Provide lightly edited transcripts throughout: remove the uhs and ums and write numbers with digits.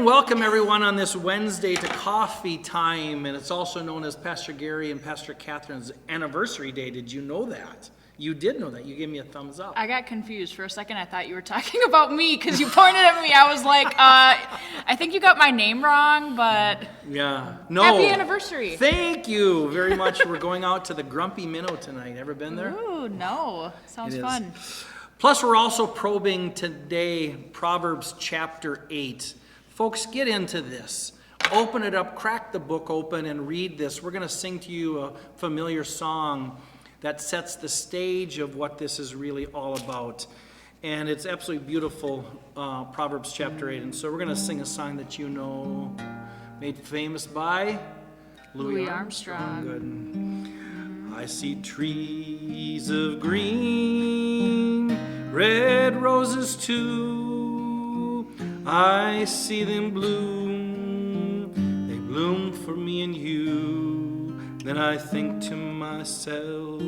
and welcome everyone on this Wednesday to Coffee Time, and it's also known as Pastor Gary and Pastor Catherine's anniversary day. Did you know that? You did know that. You gave me a thumbs up. I got confused for a second. I thought you were talking about me because you pointed at me. I was like, I think you got my name wrong, but yeah, no. Happy anniversary. Thank you very much. We're going out to the Grumpy Minnow tonight. Ever been there? Ooh, no. Sounds fun. Plus, we're also probing today Proverbs chapter 8. Folks, get into this. Open it up, crack the book open, and read this. We're going to sing to you a familiar song that sets the stage of what this is really all about. And it's absolutely beautiful, Proverbs chapter 8. And so we're going to sing a song that you know, made famous by Louis Armstrong. Good. I see trees of green, red roses too. I see them bloom, they bloom for me and you. Then I think to myself,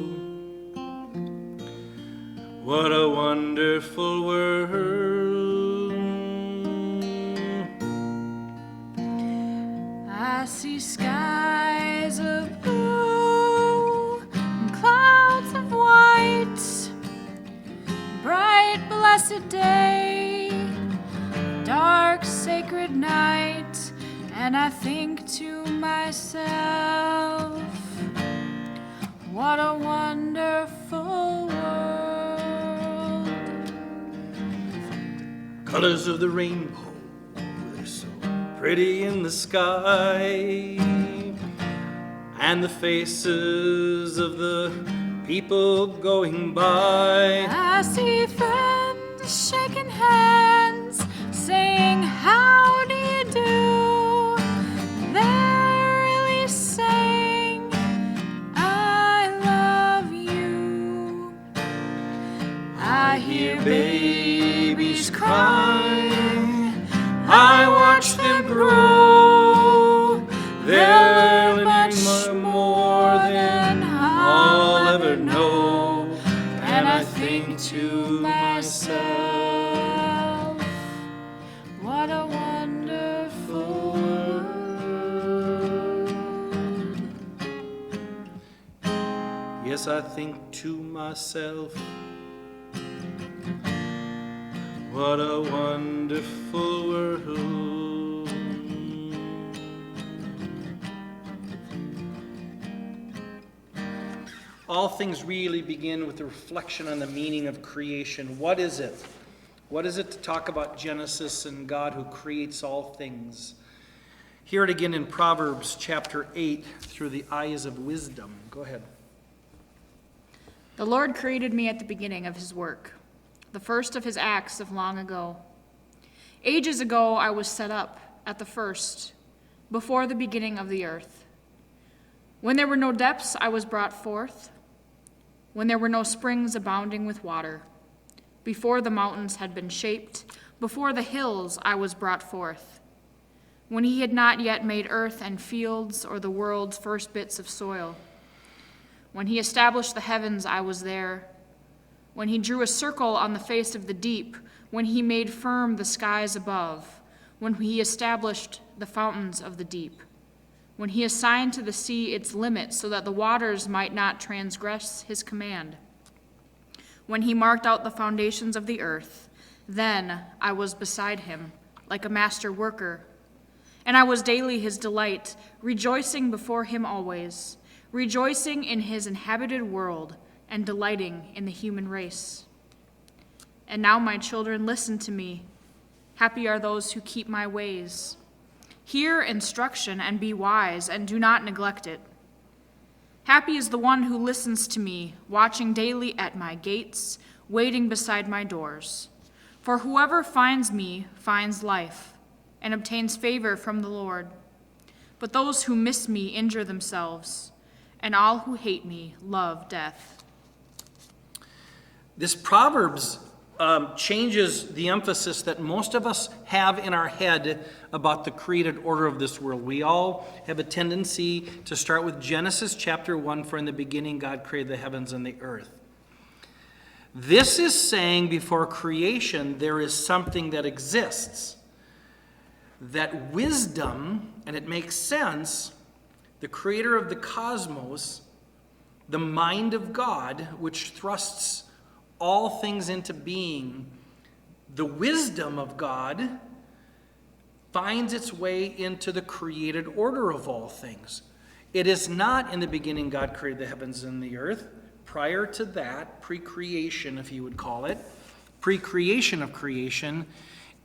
what a wonderful world. I see skies of blue and clouds of white, bright blessed day, dark sacred night, and I think to myself, what a wonderful world. Colors of the rainbow, they're so pretty in the sky, and the faces of the people going by. I see friends shaking hands, saying, how do you do? They're really saying, I love you. I hear babies crying, I watch them grow. They're learning more than I'll ever know. And I think to myself, what a wonderful world. Yes, I think to myself, what a wonderful world. All things really begin with a reflection on the meaning of creation. What is it? What is it to talk about Genesis and God who creates all things? Hear it again in Proverbs chapter 8 through the eyes of wisdom. Go ahead. The Lord created me at the beginning of his work, the first of his acts of long ago. Ages ago I was set up at the first, before the beginning of the earth. When there were no depths, I was brought forth, when there were no springs abounding with water. Before the mountains had been shaped, before the hills I was brought forth. When he had not yet made earth and fields or the world's first bits of soil. When he established the heavens, I was there. When he drew a circle on the face of the deep, when he made firm the skies above, when he established the fountains of the deep, when he assigned to the sea its limit so that the waters might not transgress his command, when he marked out the foundations of the earth, then I was beside him like a master worker, and I was daily his delight, rejoicing before him always, rejoicing in his inhabited world and delighting in the human race. And now, my children, listen to me. Happy are those who keep my ways. Hear instruction and be wise, and do not neglect it. Happy is the one who listens to me, watching daily at my gates, waiting beside my doors. For whoever finds me finds life and obtains favor from the Lord. But those who miss me injure themselves, and all who hate me love death. This Proverbs changes the emphasis that most of us have in our head about the created order of this world. We all have a tendency to start with Genesis chapter 1, for in the beginning God created the heavens and the earth. This is saying before creation there is something that exists. that wisdom, and it makes sense, the creator of the cosmos, the mind of God, which thrusts all things into being, the wisdom of God finds its way into the created order of all things. It is not in the beginning God created the heavens and the earth. Prior to that, pre-creation, if you would call it, pre-creation of creation,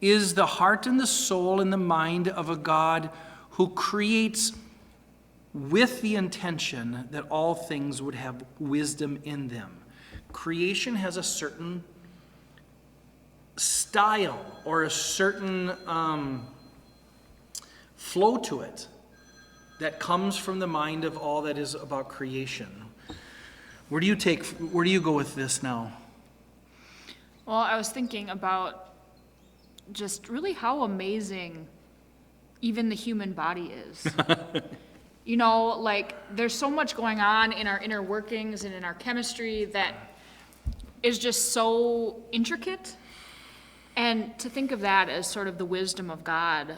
is the heart and the soul and the mind of a God who creates with the intention that all things would have wisdom in them. Creation has a certain style or a certain flow to it that comes from the mind of all that is about creation. Where do you go with this now? Well, I was thinking about just really how amazing even the human body is. You know, like, there's so much going on in our inner workings and in our chemistry that is just so intricate. And to think of that as sort of the wisdom of God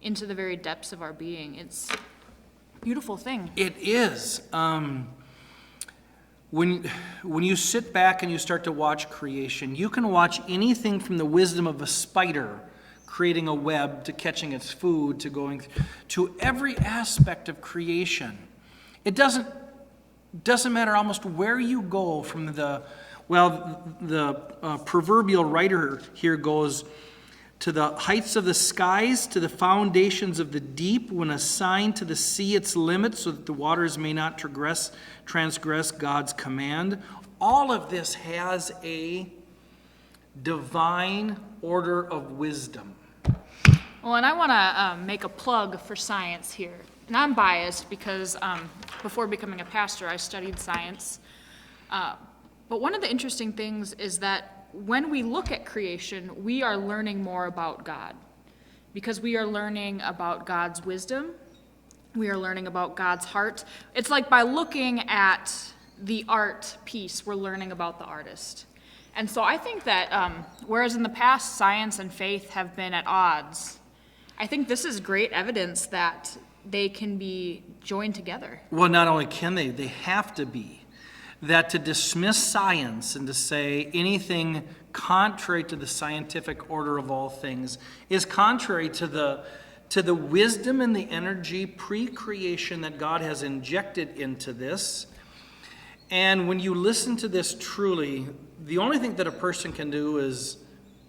into the very depths of our being, it's a beautiful thing. It is. When you sit back and you start to watch creation, you can watch anything from the wisdom of a spider creating a web to catching its food to going to every aspect of creation. It doesn't matter almost where you go from the proverbial writer here goes to the heights of the skies, to the foundations of the deep, when assigned to the sea its limits so that the waters may not transgress God's command. All of this has a divine order of wisdom. Well, and I want to make a plug for science here. And I'm biased because before becoming a pastor, I studied science. But one of the interesting things is that when we look at creation, we are learning more about God. Because we are learning about God's wisdom. We are learning about God's heart. It's like by looking at the art piece, we're learning about the artist. And so I think that whereas in the past science and faith have been at odds, I think this is great evidence that they can be joined together. Well, not only can they have to be. That to dismiss science and to say anything contrary to the scientific order of all things is contrary to the wisdom and the energy pre-creation that God has injected into this. And when you listen to this truly, the only thing that a person can do is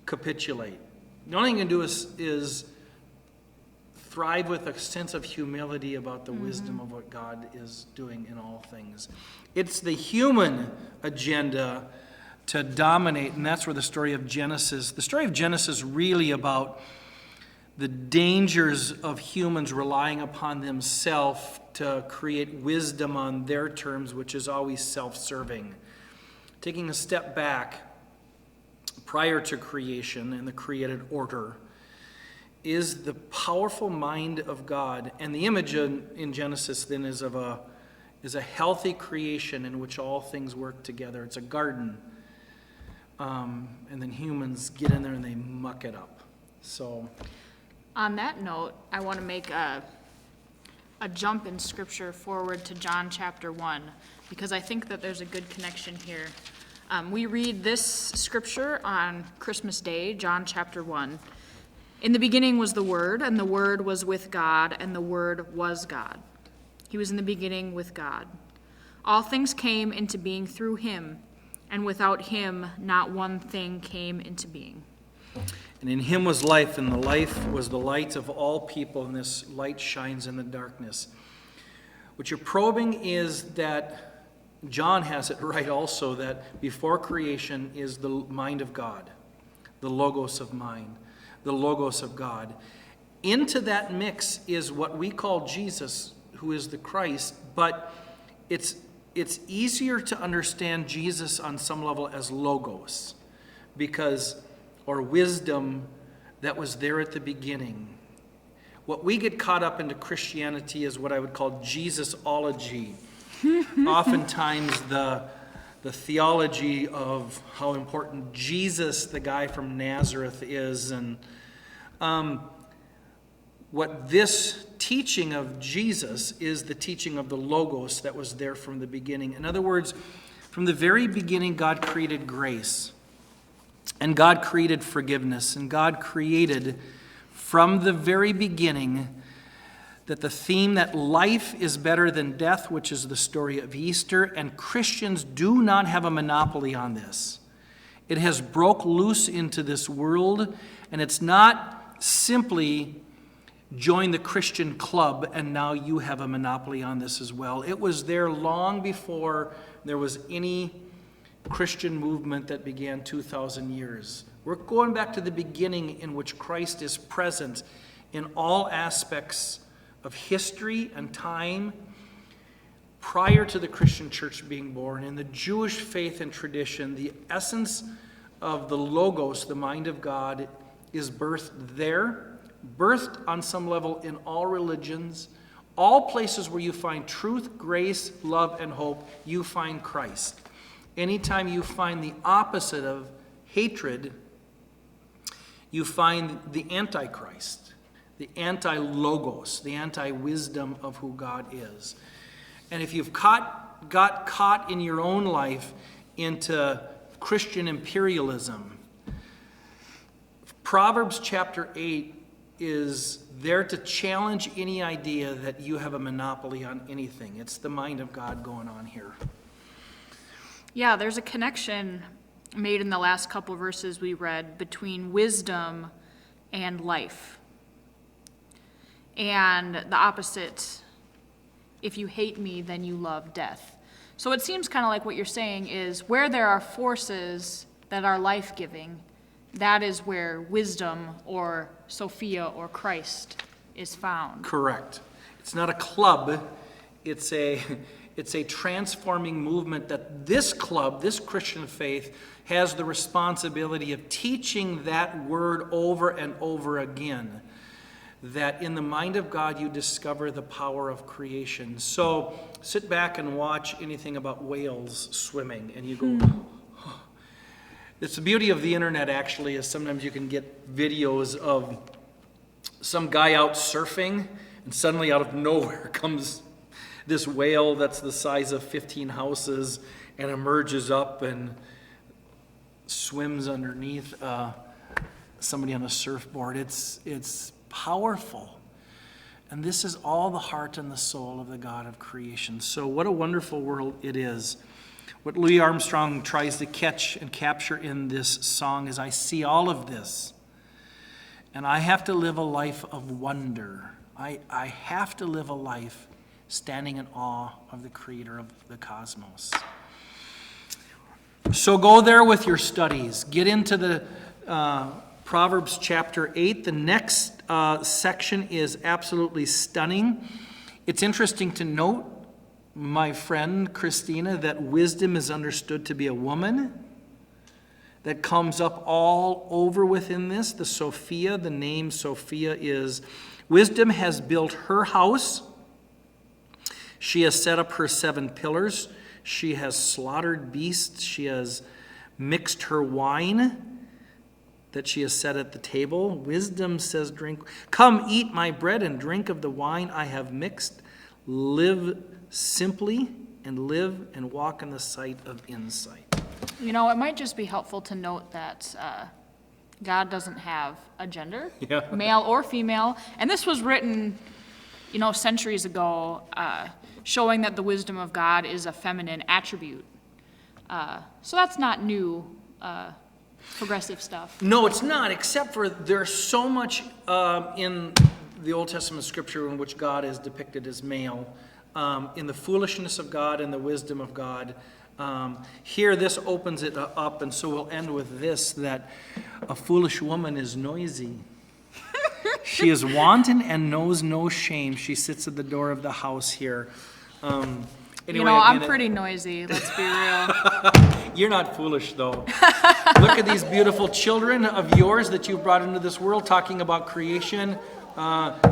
capitulate. The only thing you can do is thrive with a sense of humility about the wisdom of what God is doing in all things. It's the human agenda to dominate, and that's where the story of Genesis is really about the dangers of humans relying upon themselves to create wisdom on their terms, which is always self-serving. Taking a step back prior to creation and the created order is the powerful mind of God. And the image in Genesis then is a healthy creation in which all things work together. It's a garden. And then humans get in there and they muck it up. So, on that note, I want to make a jump in Scripture forward to John chapter 1, because I think that there's a good connection here. We read this Scripture on Christmas Day, John chapter 1. In the beginning was the Word, and the Word was with God, and the Word was God. He was in the beginning with God. All things came into being through him, and without him not one thing came into being. And in him was life, and the life was the light of all people, and this light shines in the darkness. What you're probing is that John has it right also, that before creation is the mind of God, the logos of mind, the logos of God. Into that mix is what we call Jesus, who is the Christ, but it's easier to understand Jesus on some level as logos, or wisdom that was there at the beginning. What we get caught up into Christianity is what I would call Jesusology. Oftentimes the theology of how important Jesus, the guy from Nazareth, is. And what this teaching of Jesus is the teaching of the Logos that was there from the beginning. In other words, from the very beginning, God created grace, and God created forgiveness, and God created from the very beginning that the theme that life is better than death, which is the story of Easter, and Christians do not have a monopoly on this. It has broke loose into this world, and it's not simply join the Christian club and now you have a monopoly on this as well. It was there long before there was any Christian movement that began 2,000 years. We're going back to the beginning in which Christ is present in all aspects of history and time prior to the Christian church being born. In the Jewish faith and tradition, the essence of the Logos, the mind of God, is birthed there, birthed on some level in all religions. All places where you find truth, grace, love, and hope, you find Christ. Anytime you find the opposite of hatred, you find the Antichrist, the anti-logos, the anti-wisdom of who God is. And if you've got caught in your own life into Christian imperialism, Proverbs chapter 8 is there to challenge any idea that you have a monopoly on anything. It's the mind of God going on here. Yeah, there's a connection made in the last couple verses we read between wisdom and life. And the opposite, if you hate me, then you love death. So it seems kind of like what you're saying is where there are forces that are life-giving, that is where wisdom or Sophia or Christ is found. Correct. It's not a club. It's a transforming movement that this club, this Christian faith, has the responsibility of teaching that word over and over again. That in the mind of God you discover the power of creation. So sit back and watch anything about whales swimming and you go, oh. It's the beauty of the internet actually is sometimes you can get videos of some guy out surfing and suddenly out of nowhere comes this whale that's the size of 15 houses and emerges up and swims underneath somebody on a surfboard. It's powerful. And this is all the heart and the soul of the God of creation. So what a wonderful world it is. What Louis Armstrong tries to catch and capture in this song is I see all of this. And I have to live a life of wonder. I have to live a life standing in awe of the creator of the cosmos. So go there with your studies. Get into the Proverbs chapter 8. The next section is absolutely stunning. It's interesting to note, my friend Kristina, that wisdom is understood to be a woman. That comes up all over within this. The Sophia, the name Sophia is, wisdom has built her house. She has set up her 7 pillars. She has slaughtered beasts. She has mixed her wine that she has set at the table. Wisdom says, drink. Come, eat my bread and drink of the wine I have mixed. Live simply and live and walk in the sight of insight. You know, it might just be helpful to note that God doesn't have a gender, male or female. And this was written, centuries ago, showing that the wisdom of God is a feminine attribute. So that's not new progressive stuff. No, it's not, except for there's so much in the Old Testament scripture in which God is depicted as male, in the foolishness of God and the wisdom of God. Here, this opens it up, and so we'll end with this, that a foolish woman is noisy. She is wanton and knows no shame. She sits at the door of the house here. Anyway, I'm pretty noisy, let's be real. You're not foolish, though. Look at these beautiful children of yours that you've brought into this world, talking about creation.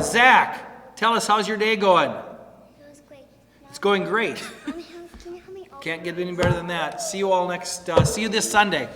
Zach, tell us, how's your day going? It was great. It's going great. Can you help me open Can't get any better than that. See you all see you this Sunday.